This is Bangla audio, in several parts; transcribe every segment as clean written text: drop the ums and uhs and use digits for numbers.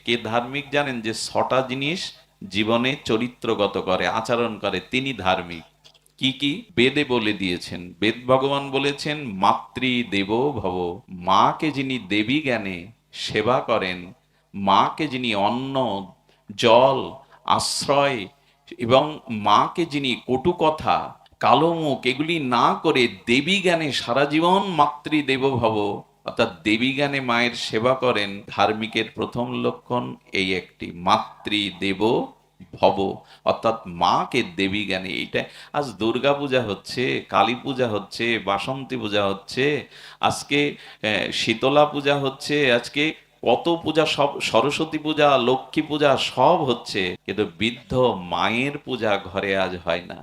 কে ধার্মিক জানেন? যে 6টা জিনিস জীবনে চরিত্রগত করে, আচরণ করে, তিনি ধার্মিক। কি কি বেদে বলে দিয়েছেন? বেদ ভগবান বলেছেন মাতৃ দেবো ভব। মাকে যিনি দেবী জ্ঞানে সেবা করেন, মাকে যিনি অন্ন, জল, আশ্রয় এবং মাকে যিনি কটু কথা, কালো মুখ এগুলি না করে দেবী জ্ঞানে সারা জীবন মাতৃ দেব ভব, অর্থাৎ দেবী জ্ঞানে মায়ের সেবা করেন, ধার্মিকের প্রথম লক্ষণ এই একটি, মাতৃ দেব ভব, অর্থাৎ মাকে দেবী জ্ঞানে। এইটা আজ দুর্গা পূজা হচ্ছে, কালী পূজা হচ্ছে, বাসন্তী পূজা হচ্ছে, আজকে শীতলা পূজা হচ্ছে, আজকে কত পূজা, সব সরস্বতী পূজা, লক্ষ্মী পূজা সব হচ্ছে, কিন্তু বৃদ্ধ মায়ের পূজা ঘরে আজ হয় না।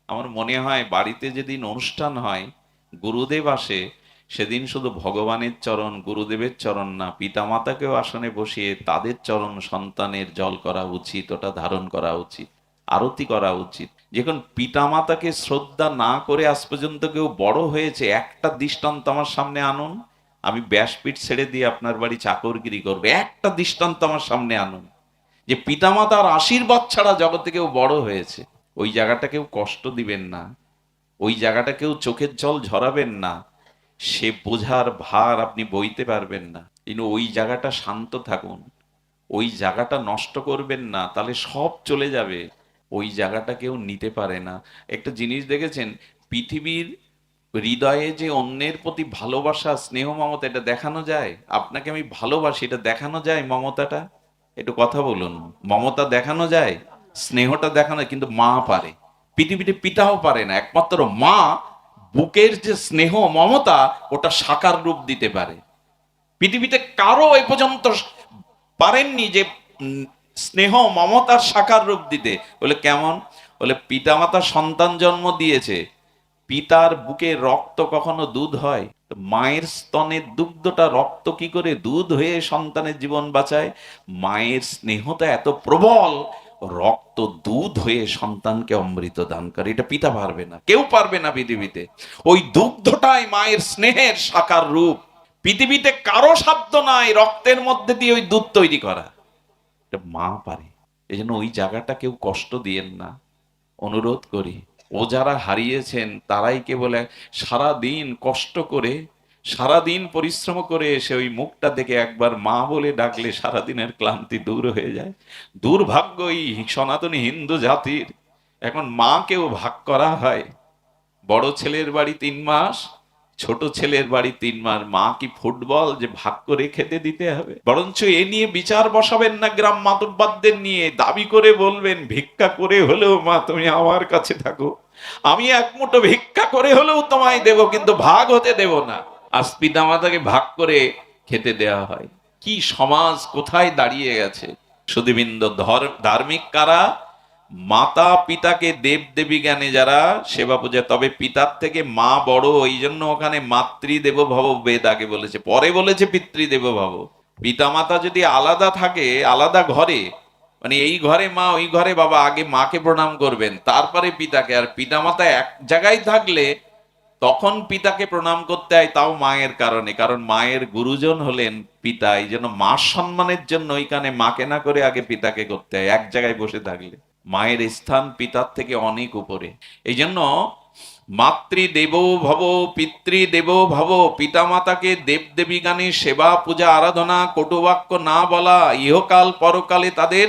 আমার মনে হয় বাড়িতে যেদিন অনুষ্ঠান হয়, গুরুদেব আসে, সেদিন শুধু ভগবানের চরণ, গুরুদেবের চরণ না, পিতামাতাকেও আসনে বসিয়ে তাদের চরণ সন্তানের জল করা উচিত, ওটা ধারণ করা উচিত, আরতি করা উচিত। যখন পিতামাতাকে শ্রদ্ধা না করে আজ পর্যন্ত কেউ বড় হয়েছে, একটা দৃষ্টান্ত আমার সামনে আনুন। আমি ব্যাসপীঠ ছেড়ে দিয়ে আপনার বাড়ি চাকরগিরি করবে, একটা দৃষ্টান্ত আমার সামনে আনুন যে পিতামাতার আশীর্বাদ ছাড়া জগতে কেউ বড় হয়েছে। ওই জায়গাটা কেউ কষ্ট দিবেন না, ওই জায়গাটা কেউ চোখের জল ঝরাবেন না, সে বোঝার ভার আপনি বইতে পারবেন না। কিন্তু ওই জায়গাটা শান্ত থাকুন, ওই জায়গাটা নষ্ট করবেন না, তাহলে সব চলে যাবে। ওই জায়গাটা কেউ নিতে পারে না। একটা জিনিস দেখেছেন, পৃথিবীর হৃদয়ে যে অন্যের প্রতি ভালোবাসা, স্নেহ, মমতা, এটা দেখানো যায়? আপনাকে আমি ভালোবাসি, এটা দেখানো যায় মমতাটা? একটু কথা বলুন। মমতা দেখানো যায়, স্নেহটা দেখানো যায়, কিন্তু মা পারে। পৃথিবীতে পিতাও পারে না, একমাত্র মা বুকের যে স্নেহ মমতা ওটা সাকার রূপ দিতে পারে। পৃথিবীতে কারো এ পর্যন্ত পারেননি যে স্নেহ মমতার সাকার রূপ দিতে। বলে কেমন? বলে পিতামাতা সন্তান জন্ম দিয়েছে, পিতার বুকে রক্ত কখনো দুধ হয়? মায়ের স্তনের দুগ্ধটা রক্ত কি করে দুধ হয়ে সন্তানের জীবন বাঁচায়? মায়ের স্নেহটা এত প্রবল, রক্ত দুধ হয়ে সন্তানকে অমৃত দান করে। এটা পিতা পারবে না, কেউ পারবে না পৃথিবীতে। ওই দুগ্ধটাই মায়ের স্নেহের সাকার রূপ। পৃথিবীতে কারো সাধ্য নাই রক্তের মধ্যে দিয়ে ওই দুধ তৈরি করা, এটা মা পারে। এই জন্য ওই জায়গাটা কেউ কষ্ট দিয়েন না, অনুরোধ করি। ও যারা হারিয়েছেন তারাই কেবল সারা দিন কষ্ট করে, সারা দিন পরিশ্রম করে এসে ওই মুখটা দেখে একবার মা বলে ডাকলে সারাদিনের ক্লান্তি দূর হয়ে যায়। দুর্ভাগ্য এই সনাতনী হিন্দু জাতির, এখন মাকেও ভাগ করা হয়। বড় ছেলের বাড়ি 3 মাস, ছোট ছেলের বাড়ি 3 মাস, মা কি ফুটবল যে ভাগ করে খেতে দিতে হবে? বরঞ্চ এ নিয়ে বিচার বসাবেন না, গ্রাম মাতব্বারদের নিয়ে দাবি করে বলবেন ভিক্ষা করে হলেও মা তুমি আমার কাছে থাকো, আমি এক মুঠো ভিক্ষা করে হলেও তোমায় দেব, কিন্তু ভাগ হতে দেব না। আজ পিতামাতাকে ভাগ করে খেতে দেয়া হয়। কি সমাজ কোথায় দাঁড়িয়ে গেছে! সুধীবৃন্দ, ধার্মিক কারা? মাতা পিতাকে দেব দেবী জ্ঞানে যারা সেবা পূজা, তবে পিতার থেকে মা বড়, এই জন্য ওখানে মাতৃদেব ভব বেদ আগে বলেছে, পরে বলেছে পিতৃদেব ভব। পিতা মাতা যদি আলাদা থাকে, আলাদা ঘরে, মানে এই ঘরে মা ওই ঘরে বাবা, আগে মাকে প্রণাম করবেন তারপরে পিতাকে। আর পিতা মাতা এক জায়গায় থাকলে তখন পিতাকে প্রণাম করতে হয়, তাও মায়ের কারণে, কারণ মায়ের গুরুজন হলেন পিতা। এই জন্য মা সম্মানের জন্য ওইখানে মাকে না করে আগে পিতাকে করতে হয়, এক জায়গায় বসে থাকলে। মায়ের স্থান পিতার থেকে অনেক উপরে। এই জন্য মাতৃদেব ভব, পিতৃদেব ভব, পিতামাতাকে দেবদেবী গানে সেবা পূজা আরাধনা, কটুবাক্য না বলা, ইহকাল পরকালে তাদের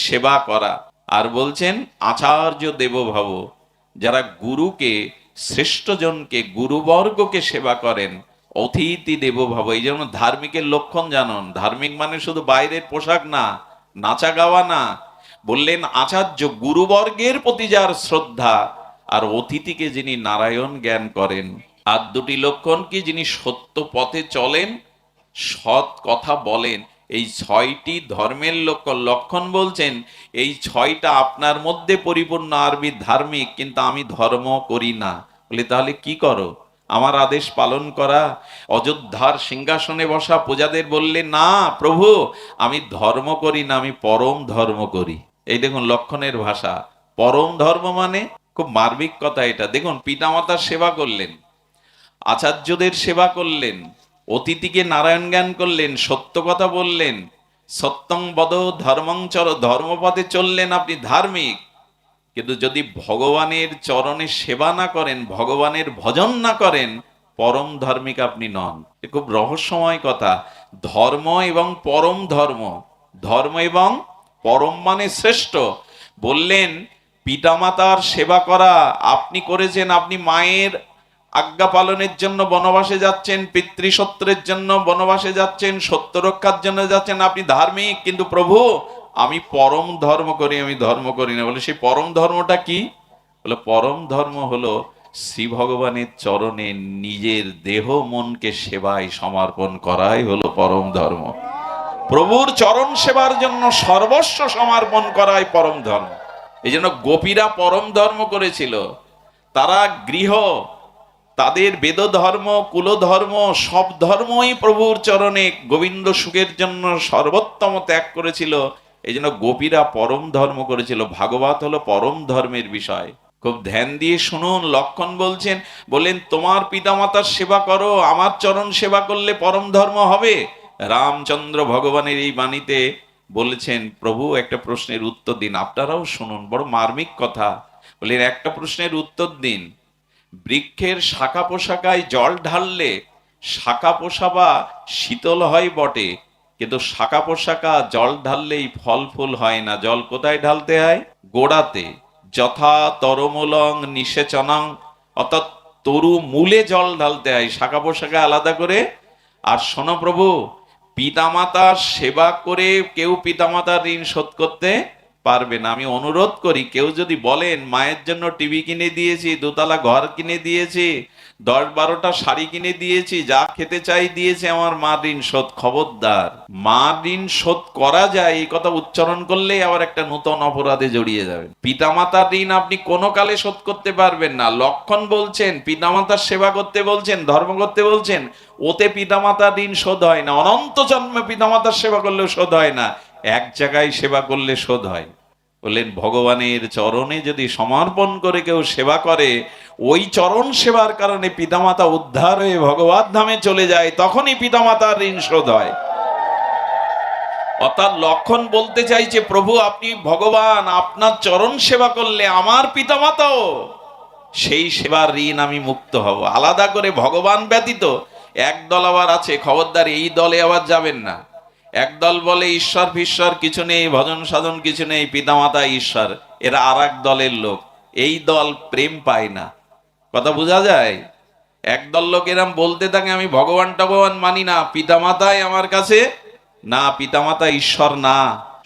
সেবা করা। আর বলছেন আচার্য দেব ভব, যারা গুরুকে, শ্রেষ্ঠজনকে, গুরুবর্গকে সেবা করেন। অতিথি দেব ভব। এই জন্য ধার্মিকের লক্ষণ জানুন। ধার্মিক মানে শুধু বাইরের পোশাক না, নাচা গাওয়া না। বললেন আচার্য, গুরুবর্গের প্রতি যার শ্রদ্ধা, আর অতিথিকে যিনি নারায়ণ জ্ঞান করেন। আর দুটি লক্ষণ কি? যিনি সত্য পথে চলেন, সৎ কথা বলেন। এই 6টি ধর্মের লক্ষণ বলছেন। এই 6টা আপনার মধ্যে পরিপূর্ণ। আরবি ধার্মিক, কিন্তু আমি ধর্ম করি না। বলে তাহলে কি করো? আমার আদেশ পালন করা। অযোধ্যার সিংহাসনে বসা প্রজাদের বললে না প্রভু, আমি ধর্ম করি না, আমি পরম ধর্ম করি। এই দেখুন লক্ষণের ভাষা। পরম ধর্ম মানে খুব মার্মিক কথা এটা। দেখুন পিতামাতার সেবা করলেন, আচার্যদের সেবা করলেন, অতিথিকে নারায়ণ জ্ঞান করলেন, সত্য কথা বললেন, সত্যং বদ ধর্মং চর, ধর্মপথে চললেন আপনি ধার্মিক, কিন্তু যদি ভগবানের চরণে সেবা না করেন, ভগবানের ভজন না করেন, পরম ধার্মিক আপনি নন। এ খুব রহস্যময় কথা। ধর্ম এবং পরম ধর্ম, ধর্ম এবং পরম মানে শ্রেষ্ঠ। বললেন পিতামাতার সেবা করা আপনি করেছেন, আপনি মায়ের আজ্ঞা পালনের জন্য বনবাসে যাচ্ছেন, পিতৃসত্রের জন্য বনবাসে যাচ্ছেন, সত্য রক্ষার জন্য যাচ্ছেন, আপনি ধার্মিক। কিন্তু প্রভু আমি পরম ধর্ম করি, আমি ধর্ম করি না। বলে সেই পরম ধর্মটা কি? বলে পরম ধর্ম হলো শ্রী ভগবানের চরণে নিজের দেহ মনকে সেবায় সমর্পণ করাই হলো পরম ধর্ম। প্রভুর চরণ সেবার জন্য সর্বস্ব সমর্পণ করাই পরম ধর্ম। এই জন্য গোপীরা পরম ধর্ম করেছিল। তারা গৃহ, তাদের বেদ ধর্ম, কুল ধর্ম, সব ধর্মই প্রভুর চরণে গোবিন্দ সুখের জন্য সর্বোত্তম ত্যাগ করেছিল। এই জন্য গোপীরা পরম ধর্ম করেছিল। ভাগবত হলো পরম ধর্মের বিষয়। খুব ধ্যান দিয়ে শুনুন। লক্ষণ বলছেন, বললেন তোমার পিতামাতার সেবা করো, আমার চরণ সেবা করলে পরম ধর্ম হবে। রামচন্দ্র ভগবানের এই বাণীতে বলেছেন, প্রভু একটা প্রশ্নের উত্তর দিন, আপনারাও শুনুন, বড় মার্মিক কথা। বললেন একটা প্রশ্নের উত্তর দিন। বৃক্ষের শাখা পোশাকায় জল ঢাললে শাখা পোষাবা শীতল হয় বটে, কিন্তু শাখা পোশাকা জল ঢাললেই ফল ফুল হয় না। জল কোথায় ঢালতে হয়? গোড়াতে। যথা তরমূলং নিষেচনং, অর্থাৎ তরু মূলে জল ঢালতে হয়, শাখা পোশাকা আলাদা করে। আর শোনো প্রভু, পিতামাতার সেবা করে কেউ পিতামাতার ঋণ শোধ করতে পারবে না। আমি অনুরোধ করি, কেউ যদি বলেন মায়ের জন্য টিভি কিনে দিয়েছি, দোতলা ঘর কিনে দিয়েছি, 10-12টা শাড়ি কিনে দিয়েছি, যা খেতে চাই দিয়েছে, আমার মা ঋণ শোধ, খবরদার। মা ঋণ শোধ করা যায় এই কথা উচ্চারণ করলেই আবার একটা নতুন অপরাধে জড়িয়ে যাবেন। পিতামাতার ঋণ আপনি কোনো কালে শোধ করতে পারবেন না। লক্ষণ বলছেন পিতামাতার সেবা করতে বলছেন, ধর্ম করতে বলছেন, ওতে পিতামাতার ঋণ শোধ হয় না। অনন্ত জন্মে পিতামাতার সেবা করলেও শোধ হয় না, এক জায়গায় সেবা করলে শোধ হয়। বললেন ভগবানের চরণে যদি সমর্পণ করে কেউ সেবা করে, ওই চরণ সেবার কারণে পিতামাতা উদ্ধার হয়ে ভগবত ধামে চলে যায়, তখনই পিতামাতার ঋণ শোধ হয়। অর্থাৎ লক্ষণ বলতে চাইছে, প্রভু আপনি ভগবান, আপনার চরণ সেবা করলে আমার পিতামাতাও সেই সেবার ঋণ আমি মুক্ত হব। আলাদা করে ভগবান ব্যতীত একদল আবার আছে, খবরদার এই দলে আবার যাবেন না। একদল বলে ঈশ্বর ফিশ্বর কিছু নেই, ভজন সাধন কিছু নেই, পিতামাতা ঈশ্বর, এরা আর এক দলের লোক। এই দল প্রেম পায় না। কথা বোঝা যায়? একদল লোক এরম বলতে থাকে, আমি ভগবান টগবান মানি না, পিতামাতাই আমার কাছে না, পিতামাতা ঈশ্বর না।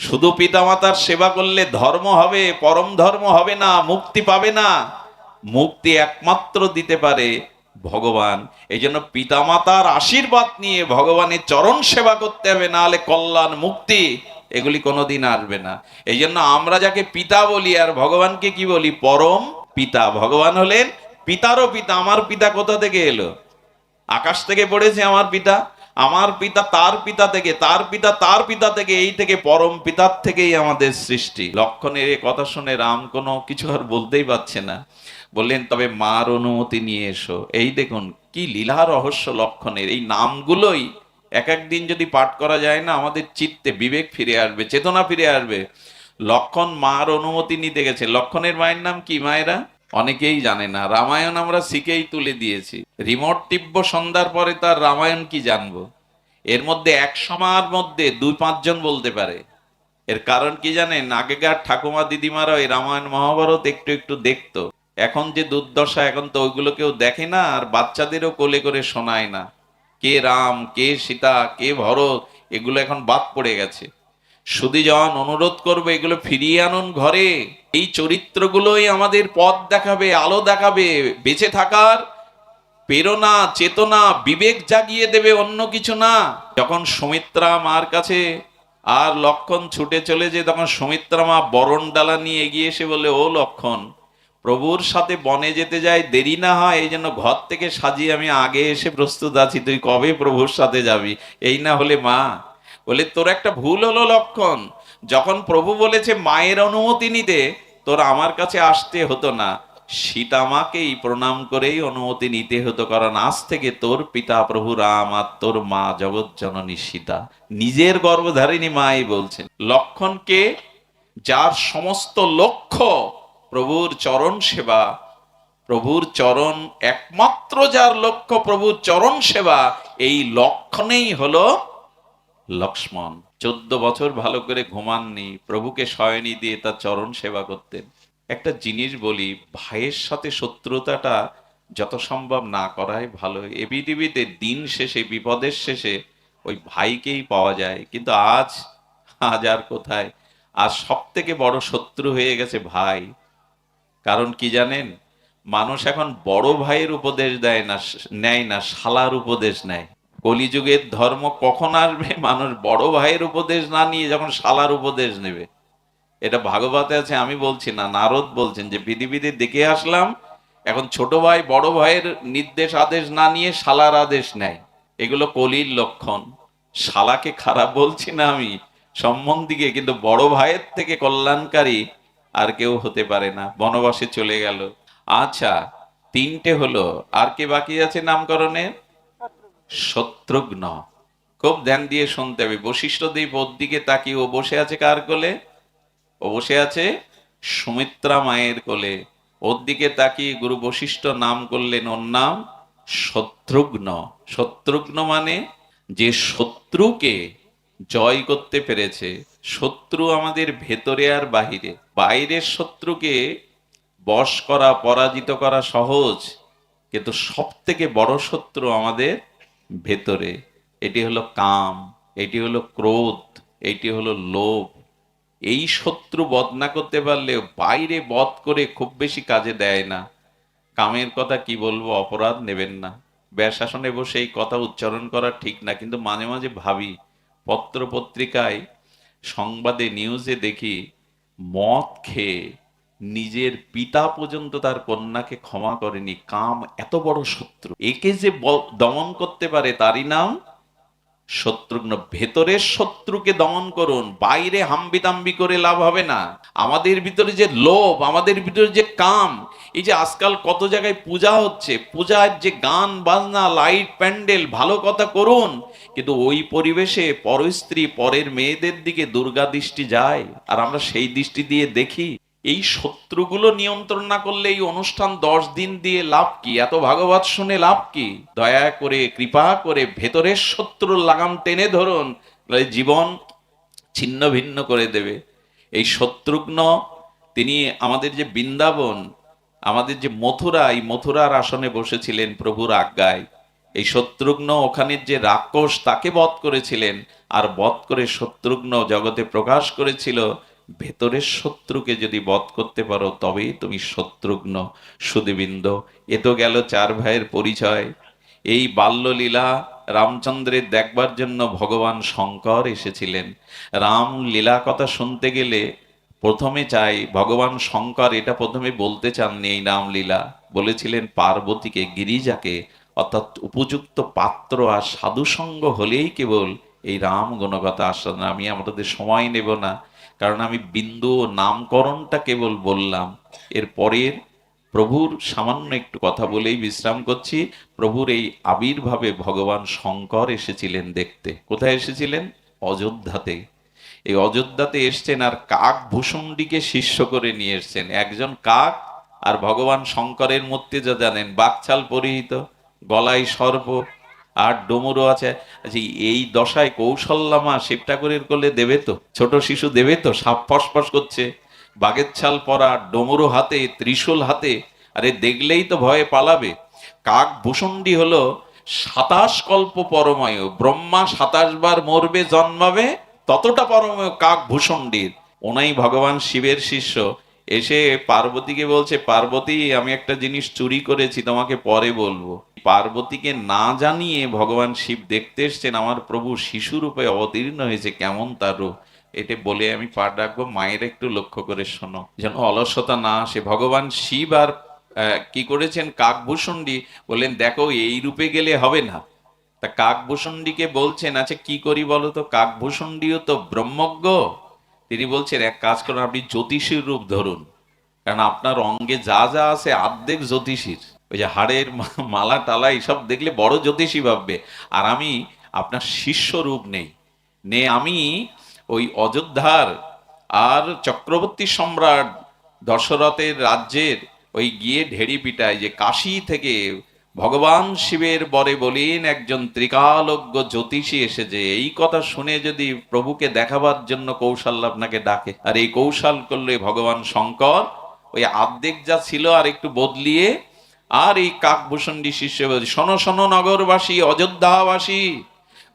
শুধু পিতামাতার সেবা করলে ধর্ম হবে, পরম ধর্ম হবে না, মুক্তি পাবে না। মুক্তি একমাত্র দিতে পারে ভগবান। এই জন্য পিতামাতার আশীর্বাদ নিয়ে ভগবানের চরণ সেবা করতে হবে, না হলে কল্যাণ মুক্তি এগুলি কোনোদিন আসবে না। এই জন্য আমরা যাকে পিতা বলি আর ভগবানকে কি বলি? পরম পিতা। ভগবান হলেন পিতারও পিতা। আমার পিতা কোথা থেকে এলো? আকাশ থেকে পড়েছে আমার পিতা? আমার পিতা তার পিতা থেকে, তার পিতা তার পিতা থেকে, এই থেকে পরম পিতার থেকেই আমাদের সৃষ্টি। লক্ষণের এই কথা শুনে রাম কোনো কিছু আর বলতেই পারছে না। বললেন তবে মার অনুমতি নিয়ে এসো। এই দেখুন কি লীলা রহস্য লক্ষণের। এই নামগুলোই এক একদিন যদি পাঠ করা যায় না, আমাদের চিত্তে বিবেক ফিরে আসবে, চেতনা ফিরে আসবে। লক্ষণ মার অনুমতি নিতে গেছে। লক্ষণের মায়ের নাম কি মায়েরা? অনেকেই জানে না। রামায়ণ আমরা শিখেই তুলে দিয়েছি। রিমোট টিপব সন্ধ্যার পরে, তার রামায়ণ কি জানবো? এর মধ্যে 100 মধ্যে 2-5 জন বলতে পারে। এর কারণ কি জানেন? আগেকার ঠাকুমা দিদিমারা ওই রামায়ণ মহাভারত একটু একটু দেখতো। এখন যে দুর্দশা, এখন তো ওইগুলো কেউ দেখে না, আর বাচ্চাদেরও কোলে করে শোনায় না। কে রাম, কে সীতা, কে ভরত, এগুলো এখন বাদ পড়ে গেছে। সুধীজন অনুরোধ করবে, এগুলো ফিরিয়ে আনুন ঘরে। এই চরিত্রগুলোই আমাদের পথ দেখাবে, আলো দেখাবে, বেঁচে থাকার প্রেরণা, চেতনা, বিবেক জাগিয়ে দেবে, অন্য কিছু না। যখন সুমিত্রা মার কাছে আর লক্ষণ ছুটে চলে যে, তখন সুমিত্রা মা বরণ ডালা নিয়ে এগিয়ে এসে বলে, ও লক্ষণ, প্রভুর সাথে বনে যেতে যাই, দেরি না হয়, এই জন্য ঘর থেকে সাজিয়ে আমি আগে এসে প্রস্তুত আছি, তুই কবে প্রভুর সাথে যাবি? এই না হলে মা। বলে তোর একটা ভুল হলো লক্ষণ, যখন প্রভু বলেছে মায়ের অনুমতি নিতে, তোর আমার কাছে আসতে হতো না, সীতামাকেই প্রণাম করেই অনুমতি নিতে হতো, কারণ আজ থেকে তোর পিতা প্রভু রাম আর তোর মা জগৎ জননী সীতা। নিজের গর্ভধারিণী মাই বলছেন। লক্ষণকে, যার সমস্ত লক্ষ্য প্রভুর চরণ সেবা, প্রভুর চরণ, একমাত্র যার লক্ষ্য প্রভুর চরণ সেবা, এই লক্ষণেই হলো লক্ষ্মণ। 14 বছর ভালো করে ঘুমাননি, প্রভুকে শয়নি দিয়ে তার চরণ সেবা করতেন। একটা জিনিস বলি, ভাইয়ের সাথে শত্রুতাটা যত সম্ভব না করাই ভালো। এ পৃথিবীতে দিন শেষে, বিপদের শেষে ওই ভাইকেই পাওয়া যায়, কিন্তু আজ আজ আর কোথায়। আজ সব থেকে বড় শত্রু হয়ে গেছে ভাই। কারণ কি জানেন, মানুষ এখন বড় ভাইয়ের উপদেশ দেয় না, নেয় না, শালার উপদেশ নেয়। কলিযুগের ধর্ম কখন আসবে, মানুষ বড় ভাইয়ের উপদেশ না নিয়ে যখন শালার উপদেশ নেবে। এটা ভাগবতে আছে, আমি বলছি না, নারদ বলছেন যে পৃথিবীতে দেখে আসলাম, এখন ছোট ভাই বড় ভাইয়ের নির্দেশ আদেশ না নিয়ে শালার আদেশ নেয়। এগুলো কলির লক্ষণ। শালাকে খারাপ বলছি না আমি সম্বন্ধীকে, কিন্তু বড় ভাইয়ের থেকে কল্যাণকারী আর কেউ হতে পারে না। বনবাসে চলে গেল। আচ্ছা, 3টে হলো, আর কে বাকি আছে নামকরণে? শত্রুঘ্ন। খুব ধ্যান দিয়ে শুনতে হবে। বশিষ্ঠদেব ওর দিকে তাকিয়ে, ও বসে আছে কার কোলে? ও বসে আছে সুমিত্রা মায়ের কোলে। ওর দিকে তাকিয়ে গুরু বশিষ্ঠ নাম করলেন, ওর নাম শত্রুঘ্ন। শত্রুঘ্ন মানে যে শত্রুকে জয় করতে পেরেছে। শত্রু আমাদের ভেতরে আর বাহিরে। বাইরের শত্রুকে বশ করা, পরাজিত করা সহজ, কিন্তু সব থেকে বড় শত্রু আমাদের ভেতরে। এটি হলো কাম, এটি হলো ক্রোধ, এটি হলো লোভ। এই শত্রু বধ না করতে পারলে বাইরে বধ করে খুব বেশি কাজে দেয় না। কামের কথা কি বলবো, অপরাধ নেবেন না। ব্যাসাসনে বসে এই কথা উচ্চারণ করা ঠিক না, কিন্তু মাঝে মাঝে ভাবি, পত্র পত্রিকায়, সংবাদে, নিউজে দেখি মদ খেয়ে নিজের পিতা পর্যন্ত তার কন্যাকে ক্ষমা করেনি। কাম এত বড় শত্রু, একে যে দমন করতে পারে তারই নাম শত্রুঘ্ন। ভেতরের শত্রুকে দমন করুন, বাইরে হাম্বিতাম্বি করে লাভ হবে না। আমাদের ভিতরে যে লোভ, আমাদের ভিতরে যে কাম, এই যে আজকাল কত জায়গায় পূজা হচ্ছে, পূজার যে গান বাজনা, লাইট, প্যান্ডেল, ভালো কথা করুন, কিন্তু ওই পরিবেশে পরস্ত্রী, পরের মেয়েদের দিকে দুর্গা দৃষ্টি যায়, আর আমরা সেই দৃষ্টি দিয়ে দেখি। এই শত্রুগুলো নিয়ন্ত্রণ না করলে এই অনুষ্ঠান 10 দিন দিয়ে লাভ কি? এত ভাগবত শুনে লাভ কি? দয়া করে, কৃপা করে ভেতরের শত্রুর লাগাম টেনে ধরুন, নাহলে জীবন ছিন্ন ভিন্ন করে দেবে। এই শত্রুঘ্ন, তিনি আমাদের যে বৃন্দাবন, আমাদের যে মথুরা, এই মথুরার আসনে বসেছিলেন প্রভুর আজ্ঞায়। এই শত্রুঘ্ন ওখানের যে রাক্ষস তাকে বধ করেছিলেন, আর বধ করে শত্রুঘ্ন জগতে প্রকাশ করেছিল, ভেতরের শত্রুকে যদি বধ করতে পারো তবেই তুমি শত্রুঘ্ন। সুধীবৃন্দ, এ তো গেল 4 ভাইয়ের পরিচয়। এই বাল্যলীলা রামচন্দ্রের দেখবার জন্য ভগবান শঙ্কর এসেছিলেন। রাম লীলা কথা শুনতে গেলে প্রথমে চাই, ভগবান শঙ্কর এটা প্রথমে বলতে চাননি এই রামলীলা, বলেছিলেন পার্বতীকে, গিরিজাকে, অর্থাৎ উপযুক্ত পাত্র আর সাধুসঙ্গ হলেই কেবল এই রাম গুণগত আস্বাদন। আমি আমাদের সময় নেব না, কারণ আমি বিন্দু ও নামকরণটা কেবল বললাম। এর পরের প্রভুর সামান্য একটু কথা বলেই বিশ্রাম করছি। প্রভুর এই আবির্ভাবে ভগবান শঙ্কর এসেছিলেন দেখতে। কোথায় এসেছিলেন? অযোধ্যাতে। এই অযোধ্যাতে এসছেন, আর কাক ভূষুণ্ডিকে শিষ্য করে নিয়ে এসছেন। একজন কাক, আর ভগবান শঙ্করের মূর্তি যা জানেন, বাকছাল পরিহিত, গলায় সর্প, আর ডমরু আছে। আচ্ছা, এই দশায় কৌশল্যা মা শিব ঠাকুরের কোলে দেবে তো? ছোট শিশু দেবে তো? সাপ ফসফস করছে, বাঘের ছাল পরা, ডমরু হাতে, ত্রিশূল হাতে, আরে দেখলেই তো ভয়ে পালাবে। কাক ভূষুণ্ডি হলো 27 কল্প পরমায়ু। ব্রহ্মা 27 বার মরবে, জন্মাবে, ততটা পরমায়ু কাক ভূষুণ্ডির। ওনাই ভগবান শিবের শিষ্য। এসে পার্বতীকে বলছে, পার্বতী আমি একটা জিনিস চুরি করেছি, তোমাকে পরে বলবো। পার্বতীকে না জানিয়ে ভগবান শিব দেখতে এসছেন, আমার প্রভু শিশু রূপে অবতীর্ণ হয়েছে, কেমন তার রূপ। এটা বলে আমি পাঠ রাখবো, মায়ের একটু লক্ষ্য করে শোনো, যেন অলসতা না আসে। ভগবান শিব আর কি করেছেন, কাকভূষণ্ডী বললেন, দেখো এই রূপে গেলে হবে না। তা কাকভূষণ্ডীকে বলছেন, আচ্ছা কি করি বলো তো? কাকভূষণ্ডীও তো ব্রহ্মজ্ঞ। তিনি বলছেন, এক কাজ করুন, আপনি জ্যোতিষীর রূপ ধরুন। কারণ আপনার অঙ্গে যা যা আছে অর্ধেক জ্যোতিষীর। ওই যে হাড়ের মালা টালা এইসব দেখলে বড় জ্যোতিষী ভাববে। আর আমি আপনার শিষ্য রূপ নেই, আমি ওই অযোধ্যার আর চক্রবর্তী সম্রাট দশরথের রাজ্যের ওই গিয়ে ঢেড়ি পিটায় যে কাশী থেকে ভগবান শিবের বরে বলেন একজন ত্রিকালজ্ঞ জ্যোতিষী এসেছে, এই কথা শুনে যদি প্রভুকে দেখাবার জন্য কৌশল আপনাকে ডাকে, আর এই কৌশল করলে ভগবান শঙ্কর ওই আর্ধেক যা ছিল আর একটু বদলিয়ে, আর এই কাকভূষণী শিষ্য বলছে, শোনো শোনো নগরবাসী, অযোধ্যাবাসী,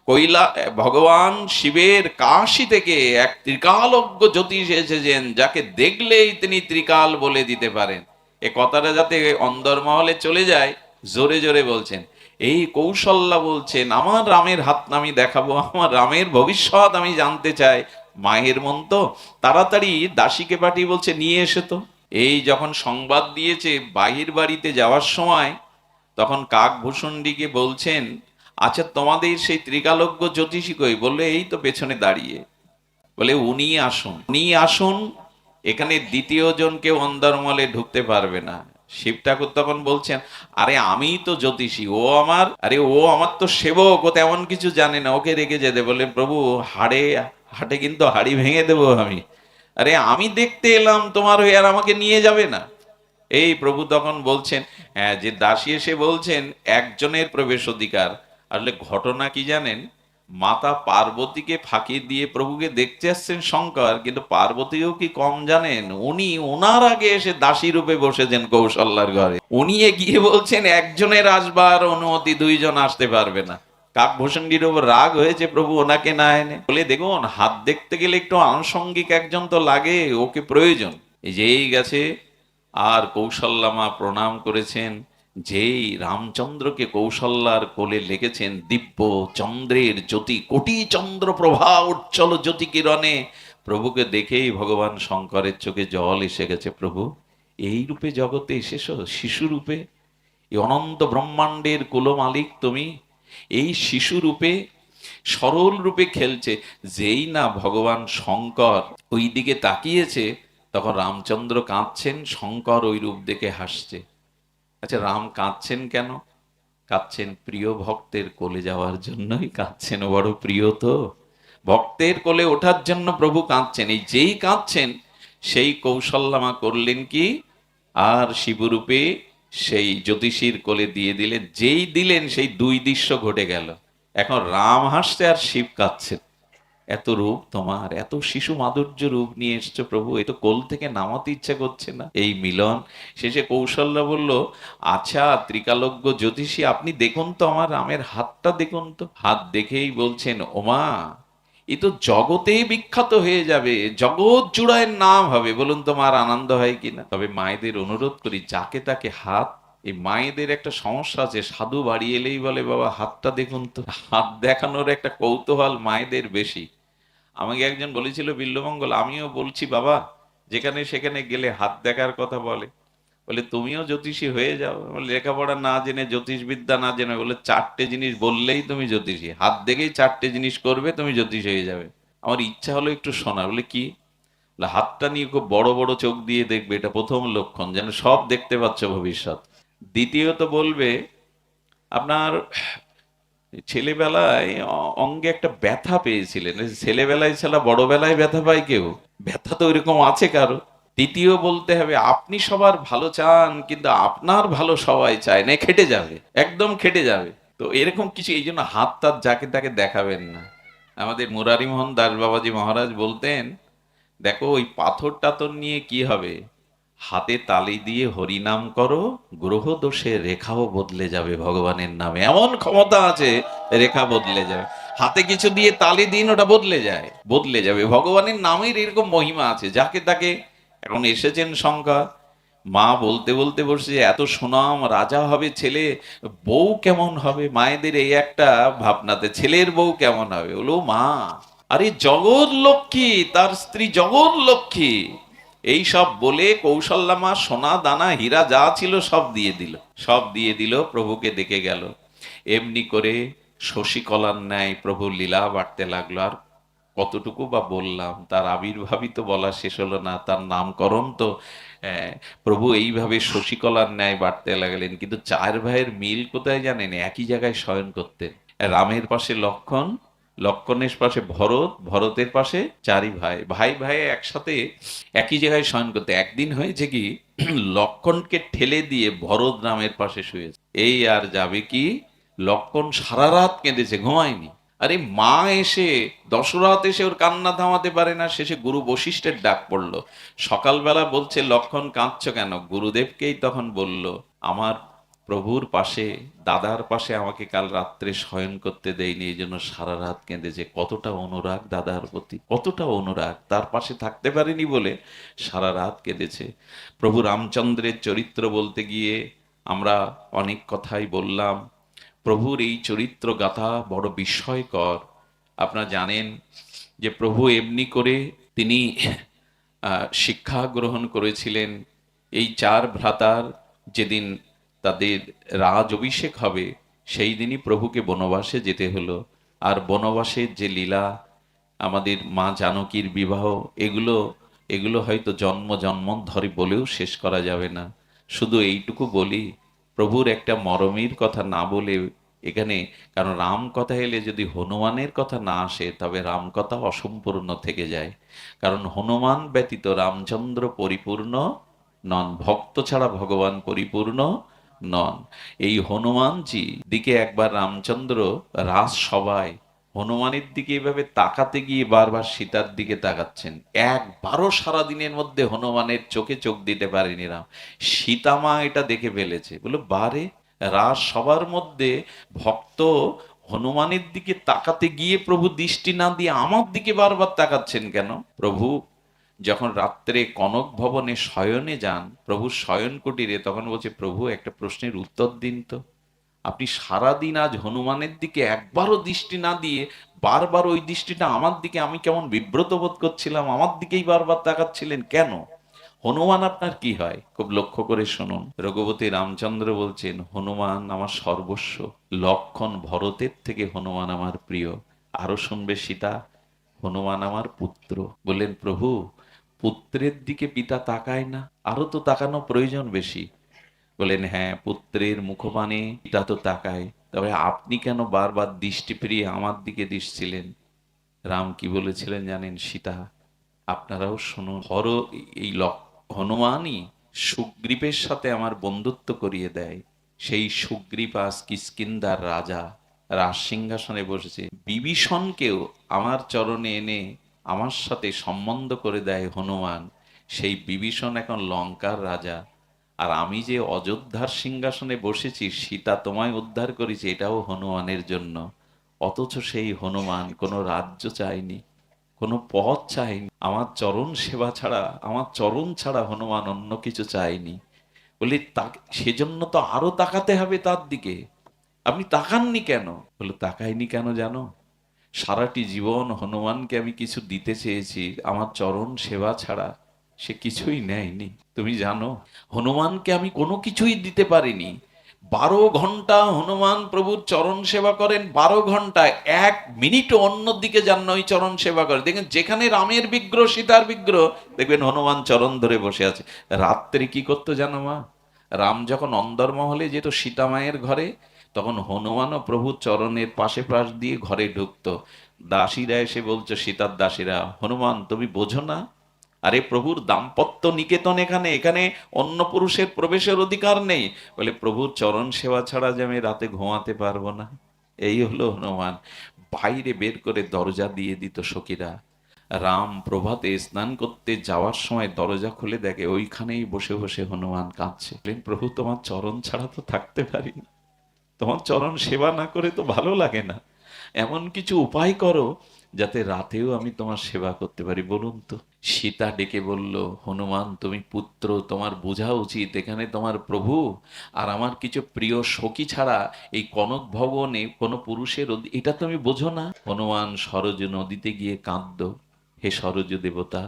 কৈলা ভগবান শিবের কাশী থেকে এক ত্রিকালজ্ঞ জ্যোতিষ এসেছেন, যাকে দেখলেই তিনি ত্রিকাল বলে দিতে পারেন। এ কথাটা যাতে অন্দরমহলে চলে যায়, জোরে জোরে বলছেন। এই কৌশল্যা বলছেন, আমার রামের হাত আমি দেখাবো, আমার রামের ভবিষ্যৎ আমি জানতে চাই। মায়ের মন তো, তাড়াতাড়ি দাসীকে পাঠিয়ে বলছে নিয়ে এসে তো। এই যখন সংবাদ দিয়েছে বাহির বাড়িতে যাওয়ার সময়, তখন কাকভূষণীকে বলছেন, আচ্ছা তোমাদের সেই ত্রিকালজ্ঞ জ্যোতিষী কই? বললে এই তো পেছনে দাঁড়িয়ে। বলে উনি আসুন, উনি আসুন, এখানে দ্বিতীয় জন কেউ অন্দরমহলে ঢুকতে পারবে না। শিব ঠাকুর তখন বলছেন, আরে আমি তো জ্যোতিষী, ও আমার, আরে ও আমার তো সেবক, ও তেমন কিছু জানে না, ওকে রেখে যেতে। বললেন প্রভু, হাড়ে হাটে কিন্তু হাড়ি ভেঙে দেবো আমি। আরে আমি দেখতে এলাম তোমার হয়ে, আর আমাকে নিয়ে যাবে না? এই প্রভু তখন বলছেন, হ্যাঁ, যে দাসী এসে বলছেন একজনের প্রবেশ অধিকার। আসলে ঘটনা কি জানেন, মাতা পার্বতীকে ফাঁকি দিয়ে প্রভুকে দেখতে আসছেন শঙ্কর, কিন্তু পার্বতীও কি কম জানেন, উনি ওনার আগে এসে দাসী রূপে বসেছেন কৌশল্যার ঘরে। উনি গিয়ে বলছেন একজনের আসবার অনুমতি, দুইজন আসতে পারবে না। কাকভূষণীর উপর রাগ হয়েছে, প্রভু ওনাকে না এনে বলে, দেখুন হাত দেখতে গেলে একটু আনুষঙ্গিক একজন তো লাগে, ওকে প্রয়োজন। এই যে এই গেছে, আর কৌশল্যা মা প্রণাম করেছেন। যেই রামচন্দ্রকে কৌশল্যার কোলে লেগেছেন, দিব্য চন্দ্রের জ্যোতি, কোটি চন্দ্র প্রভা উজ্জ্বল জ্যোতি কিরণে, প্রভুকে দেখেই ভগবান শঙ্করের চোখে জল এসে গেছে। প্রভু এই রূপে জগতে এসেছো, শিশু রূপে, এই অনন্ত ব্রহ্মাণ্ডের কুল মালিক তুমি, এই শিশু রূপে সরল রূপে খেলছে। যেই না ভগবান শঙ্কর ওই দিকে তাকিয়েছে, তখন রামচন্দ্র কাঁদছেন, শঙ্কর ওই রূপ দেখে হাসছে। আচ্ছা, রাম কাঁদছেন কেন? কাঁদছেন প্রিয় ভক্তের কোলে যাওয়ার জন্যই কাঁদছেন। বড় প্রিয় তো, ভক্তের কোলে ওঠার জন্য প্রভু কাঁদছেন। এই যেই কাঁদছেন, সেই কৌশল্যা করলেন কি, আর শিবরূপে সেই জ্যোতিষীর কোলে দিয়ে দিলেন। যেই দিলেন, সেই দুই দৃশ্য ঘটে গেল। এখন রাম হাসছে আর শিব কাঁদছেন। এত রূপ তোমার, এত শিশু মাধুর্য রূপ নিয়ে এসছো প্রভু, এ তো কোল থেকে নামাতে ইচ্ছা করছে না। এই মিলন। শেষে কৌশল্যা বলল, আচ্ছা ত্রিকালজ্ঞ জ্যোতিষী, আপনি দেখুন তো আমার রামের হাতটা দেখুন তো। হাত দেখেই বলছেন, ওমা এ তো জগতেই বিখ্যাত হয়ে যাবে, জগৎ জুড়ায় নাম হবে। বলুন তোমার আনন্দ হয় কিনা? তবে মায়েদের অনুরোধ করি, যাকে তাকে হাত, এই মায়েদের একটা সমস্যা আছে, সাধু বাড়ি এলেই বলে বাবা হাতটা দেখুন তো। হাত দেখানোর একটা কৌতূহল মায়েদের বেশি। আমাকে একজন বলেছিল বিল্লমঙ্গল, আমিও বলছি বাবা, যেখানে সেখানে গেলে হাত দেখার কথা বলে। বলে তুমিও জ্যোতিষী হয়ে যাও। লেখাপড়া না জেনে, জ্যোতিষ বিদ্যা না জেনে, বলে চারটে জিনিস বললেই তুমি জ্যোতিষী, হাত দেখেই চারটে জিনিস করবে, তুমি জ্যোতিষ হয়ে যাবে। আমার ইচ্ছা হলো একটু শোনার। বলে কি? বলে হাতটা নিয়ে খুব বড় বড় চোখ দিয়ে দেখবে, এটা প্রথম লক্ষণ, যেন সব দেখতে পাচ্ছ ভবিষ্যৎ। দ্বিতীয়ত বলবে আপনার ছেলেবেলায় অঙ্গে একটা ব্যথা পেয়েছিলেন। ছেলেবেলায় ছাড়া বড়বেলায় ব্যথা পায় কেউ? ব্যথা তো ওইরকম আছে কারো। তৃতীয় বলতে হবে আপনি সবার ভালো চান, কিন্তু আপনার ভালো সবাই চায় না, খেটে যাবে, একদম খেটে যাবে। তো এরকম কিছু, এই জন্য হাত তাত যাকে তাকে দেখাবেন না। আমাদের মুরারি মোহন দাস বাবাজি মহারাজ বলতেন, দেখো ওই পাথর টাথর নিয়ে কি হবে, হাতে তালি দিয়ে হরিনাম করো, গ্রহ দোষে রেখাও বদলে যাবে ভগবানের নামে। এমন ক্ষমতা আছে, রেখা বদলে যাবে। হাতে কিছু দিয়ে তালি দিন, ওটা বদলে যায়, বদলে যাবে। ভগবানের নামের এরকম মহিমা আছে, যাকে তাকে। এখন এসেছেন শঙ্কর, মা বলতে বলতে বসে, এত সুনাম, রাজা হবে ছেলে, বউ কেমন হবে? মায়েদের এই একটা ভাবনাতে, ছেলের বউ কেমন হবে। বলো মা, আরে জগৎ লক্ষ্মী, তার স্ত্রী জগৎ লক্ষ্মী। এই সব বলে কৌশল্যা মা সোনা দানা হীরা যা ছিল সব দিয়ে দিল, সব দিয়ে দিল, প্রভুকে ডেকে গেল। এমনি করে শশীকলার ন্যায় প্রভু লীলা বাড়তে লাগলো। আর কতটুকু বা বললাম, তার আবির্ভাবই তো বলা শেষ হলো না, তার নামকরণ তো প্রভু এইভাবে শশীকলার ন্যায় বাড়তে লাগলেন। কিন্তু চার ভাইয়ের মিল কোথায় জানেন? একই জায়গায় শয়ন করতেন। রামের পাশে লক্ষ্মণ, লক্ষ্মণের পাশে ভরত, ভরতের পাশে চারি ভাই, ভাই ভাই একসাথে একই জায়গায় শয়ন করতে। একদিন হয়েছে কি, লক্ষ্মণকে ঠেলে দিয়ে ভরত রামের পাশে শুয়েছে। এই আর যাবে কি, লক্ষ্মণ সারা রাত কেঁদেছে, ঘুমায়নি। আরে মা এসে, দশরথ এসে ওর কান্না থামাতে পারে না, শেষে গুরু বশিষ্ঠের ডাক পড়লো। সকালবেলা বলছে, লক্ষ্মণ কাঁদছো কেন? গুরুদেবকেই তখন বলল, আমার প্রভুর পাশে, দাদার পাশে আমাকে কাল রাত্রে শয়ন করতে দেয়নি, এই জন্য সারা রাত কেঁদেছে। কতটা অনুরাগ দাদার প্রতি, কতটা অনুরাগ, তার পাশে থাকতে পারেনি বলে সারা রাত কেঁদেছে। প্রভু রামচন্দ্রের চরিত্র বলতে গিয়ে আমরা অনেক কথাই বললাম। প্রভুর এই চরিত্র গাথা বড় বিস্ময়কর। আপনারা জানেন যে প্রভু এমনি করে তিনি শিক্ষা গ্রহণ করেছিলেন। এই চার ভ্রাতার যেদিন তাদের রাজ অভিষেক হবে, সেই দিনই প্রভুকে বনবাসে যেতে হলো। আর বনবাসের যে লীলা, আমাদের মা জানকীর বিবাহ, এগুলো এগুলো হয়তো জন্ম জন্মান্তরে বলেও শেষ করা যাবে না। শুধু এইটুকু বলি, প্রভুর একটা মরমের কথা না বলে এখানে, কারণ রাম কথা এলে যদি হনুমানের কথা না আসে, তবে রাম কথা অসম্পূর্ণ থেকে যায়। কারণ হনুমান ব্যতীত রামচন্দ্র পরিপূর্ণ নন, ভক্ত ছাড়া ভগবান পরিপূর্ণ নন। এই হনুমানজি দিকে একবার রামচন্দ্র রাজসভায় হনুমানের দিকে এভাবে তাকাতে গিয়ে বারবার সীতার দিকে তাকাচ্ছেন। একবারও সারাদিনের মধ্যে হনুমানের চোখে চোখ দিতে পারেনি রাম। সীতামা এটা দেখে ফেলেছে, বলে বারে, রাজ সবার মধ্যে ভক্ত হনুমানের দিকে তাকাতে গিয়ে প্রভু দৃষ্টি না দিয়ে আমার দিকে বারবার তাকাচ্ছেন কেন? প্রভু যখন রাত্রে কনক ভবনে শয়নে যান, প্রভুর শয়ন কুটিরে, তখন বলছে, প্রভু একটা প্রশ্নের উত্তর দিন তো। আপনি সারাদিন আজ হনুমানের দিকে একবারও দৃষ্টি না দিয়ে বারবার ওই দৃষ্টিটা আমার দিকে, আমি কেমন বিব্রত বোধ করছিলাম, আমার দিকেই বারবার তাকাচ্ছিলেন কেন? হনুমান আপনার কি হয়? খুব লক্ষ্য করে শুনুন। রঘুপতি রামচন্দ্র বলছেন, হনুমান আমার সর্বস্ব। লক্ষ্মণ ভরতের থেকে হনুমান আমার প্রিয়। আরো শুনবে সীতা, হনুমান আমার পুত্র। বললেন, প্রভু পুত্রের দিকে পিতা তাকায় না? আরো তো তাকানো প্রয়োজন বেশি। বলেন, হ্যাঁ, পুত্রের মুখপানে পিতা তো তাকায়, তবে আপনি কেন বারবার দৃষ্টি ফিরিয়ে আমার দিকে দিচ্ছিলেন? রাম কি বলেছিলেন জানেন? সীতা, আপনারাও শুনুন। এই হনুমানই সুগ্রীবের সাথে আমার বন্ধুত্ব করিয়ে দেয়। সেই সুগ্রীব আজ কিষ্কিন্ধার রাজা, রাজ সিংহাসনে বসেছে। বিভীষণকেও আমার চরণে এনে আমার সাথে সম্বন্ধ করে দেয় হনুমান। সেই বিভীষণ এখন লঙ্কার রাজা। আর আমি যে অযোধ্যার সিংহাসনে বসেছি, সীতা তোমায় উদ্ধার করেছি, এটাও হনুমানের জন্য। অথচ সেই হনুমান কোনো রাজ্য চায়নি, কোনো পথ চাইনি, আমার চরণ সেবা ছাড়া, আমার চরণ ছাড়া হনুমান অন্য কিছু চাইনি। বলি, সেজন্য তো আরো তাকাতে হবে তার দিকে। আপনি তাকাননি কেন? বলে, তাকাইনি কেন জানো? সারাটি জীবন হনুমানকে আমি কিছু দিতে চেয়েছি, আমার চরণ সেবা ছাড়া সে কিছুই নেয়নি। তুমি জানো, হনুমানকে আমি কোনো কিছুই দিতে পারিনি। 12 ঘন্টা হনুমান প্রভুর চরণ সেবা করেন, 12 ঘন্টা, 1 মিনিটও অন্যদিকে যান না, ওই চরণ সেবা করে। দেখেন, যেখানে রামের বিগ্রহ, সীতার বিগ্রহ, দেখবেন হনুমান চরণ ধরে বসে আছে। রাত্রে কি করতো জানো মা? রাম যখন অন্দরমহলে যেত সীতা মায়ের ঘরে, তখন হনুমানও প্রভুর চরণের পাশে পাশ দিয়ে ঘরে ঢুকতো। দাসীরা এসে বলছে, সীতার দাসীরা, হনুমান তুমি বোঝো না, আরে প্রভুর দাম্পত্য নিকেতন, এখানে এখানে অন্য পুরুষের প্রবেশের অধিকার নেই। বলে, প্রভুর চরণ সেবা ছাড়া যে আমি রাতে ঘুমাতে পারবো না। এই হলো হনুমান। বাইরে বের করে দরজা দিয়ে দিত সখীরা। রাম প্রভাতে স্নান করতে যাওয়ার সময় দরজা খুলে দেখে ওইখানেই বসে বসে হনুমান কাঁদছে। বলেন, প্রভু তোমার চরণ ছাড়া তো থাকতে পারি না, তোমার চরণ সেবা না করে তো ভালো লাগে না। এমন কিছু উপায় করো যাতে রাতেও আমি তোমার সেবা করতে পারি, বলুন তো। সীতা ডেকে বলল, হনুমান তুমি পুত্র, তোমার বোঝা উচিত এখানে তোমার প্রভু আর আমার কিছু প্রিয় সখী ছাড়া এই কনক ভবনে কোনো পুরুষের এটা তুমি বোঝো না? হনুমান সরজ নদীতে গিয়ে কাঁদতো, হে সরজ দেবতা,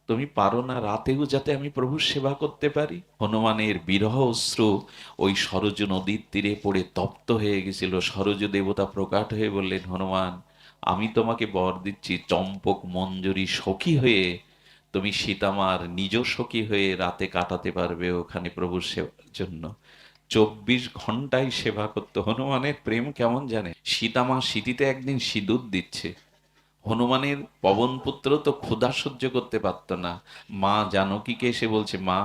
তুমি পারো না রাতেও যাতে আমি প্রভুর সেবা করতে পারি? হনুমানের বিরহ অশ্রু ওই সরজ নদীর তীরে পড়ে তপ্ত হয়ে গেছিল। সরজ দেবতা প্রকাট হয়ে বললেন, হনুমান আমি তোমাকে বর দিচ্ছি, চম্পক মঞ্জুরি সখী হয়ে তুমি সীতামার নিজ সখী হয়ে রাতে কাটাতে পারবে ওখানে প্রভুর সেবার জন্য। 24 ঘন্টাই সেবা করতো। হনুমানের প্রেম কেমন জানে, সীতামা সিটিতে একদিন সিঁদুর দিচ্ছে, হনুমানের পবনপুত্র তো ক্ষুধা সহ্য করতে পারত না, মা জানকীকে এসে বলছে, মা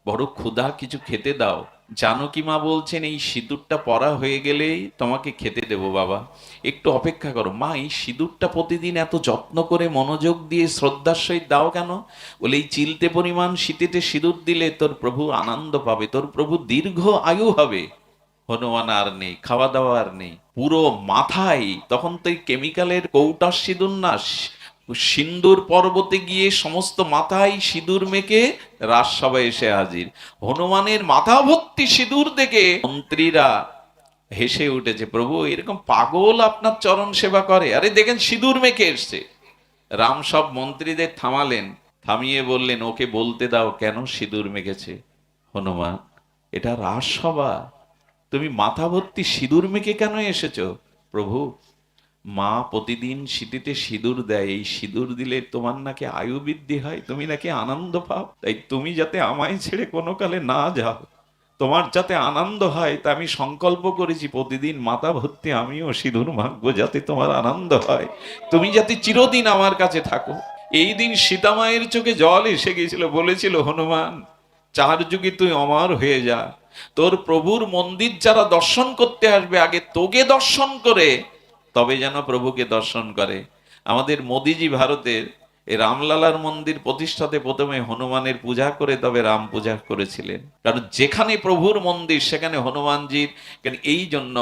বড় ক্ষুধা, কিছু খেতে দাও। জানকী মা বলছেন, এই সিঁদুরটা পরা হয়ে গেলেই তোমাকে খেতে দেবো বাবা, একটু অপেক্ষা করো। মা, এই সিঁদুরটা প্রতিদিন এত যত্ন করে মনোযোগ দিয়ে শ্রদ্ধার সহিত দাও কেন? বলে, এই চিলতে পরিমাণ শীতেতে সিঁদুর দিলে তোর প্রভু আনন্দ পাবে, তোর প্রভু দীর্ঘ আয়ু হবে। হনুমান আর নেই, খাওয়া দাওয়া আর নেই, পুরো মাথায় তখন তো এই কেমিক্যালের কৌটার সিঁদুর না, সিন্দুর পর্বতে গিয়ে সমস্ত মাথায় সিঁদুর মেখে রাজসভায় এসে হাজির। হনুমানের মাথা ভর্তি সিঁদুর দেখে মন্ত্রীরা হেসে উঠেছে, প্রভু এরকম পাগল আপনার চরণ সেবা করে? আরে দেখেন, সিঁদুর মেখে এসছে। রাম সব মন্ত্রীদের থামালেন, থামিয়ে বললেন, ওকে বলতে দাও কেন সিঁদুর মেখেছে। হনুমান, এটা রাজসভা, তুমি মাথা ভর্তি সিঁদুর মেখে কেন এসেছো? প্রভু, মা প্রতিদিন সিঁথিতে সিঁদুর দেয়, এই সিঁদুর দিলে তোমার নাকি আয়ু বৃদ্ধি হয়, তুমি নাকি আনন্দ পাও, তাই তুমি যাতে আমায় ছেড়ে কোনো কালে না যাও, তোমার যাতে আনন্দ হয়, তা আমি সংকল্প করেছি প্রতিদিন মাথা ভর্তি আমিও সিঁদুর মাখবো, যাতে তোমার আনন্দ হয়, তুমি যাতে চিরদিন আমার কাছে থাকো। এই দিন সীতামায়ের চোখে জল এসে গিয়েছিল, বলেছিল, হনুমান 4 যুগে তুই অমর হয়ে যা, তোর প্রভুর মন্দির যারা দর্শন করতে আসবে আগে তোকে দর্শন করে তবে যেন প্রভুকে দর্শন করে। আমাদের মোদিজি ভারতের এই রামলালার মন্দির প্রতিষ্ঠাতে প্রথমে হনুমানের পূজা করে তবে রাম পূজা করেছিলেন, কারণ যেখানে প্রভুর মন্দির সেখানে হনুমানজির। কারণ এই জন্য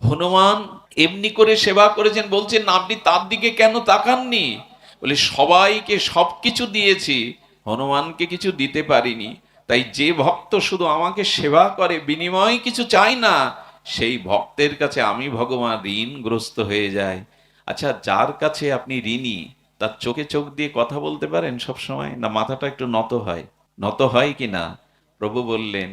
হনুমান এমনি করে সেবা করেছেন, বলছেন আপনি তার দিকে কেন তাকাননি? বলে, সবাইকে সবকিছু দিয়েছি, হনুমানকে কিছু দিতে পারিনি, তাই যে ভক্ত শুধু আমাকে সেবা করে, বিনিময় কিছু চাই না, সেই ভক্তের কাছে আমি ভগবান ঋণগ্রস্ত হয়ে যায়। আচ্ছা, যার কাছে আপনি ঋণী, তার চোখে চোখ দিয়ে কথা বলতে পারেন সব সময়, না মাথাটা একটু নত হয়? নত হয় কি না? প্রভু বললেন,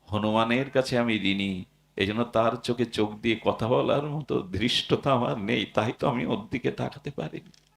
হনুমানের কাছে আমি ঋণী, এই জন্য তার চোখে চোখ দিয়ে কথা বলার মতো ধৃষ্টতা আমার নেই, তাই তো আমি ওর দিকে তাকাতে পারি।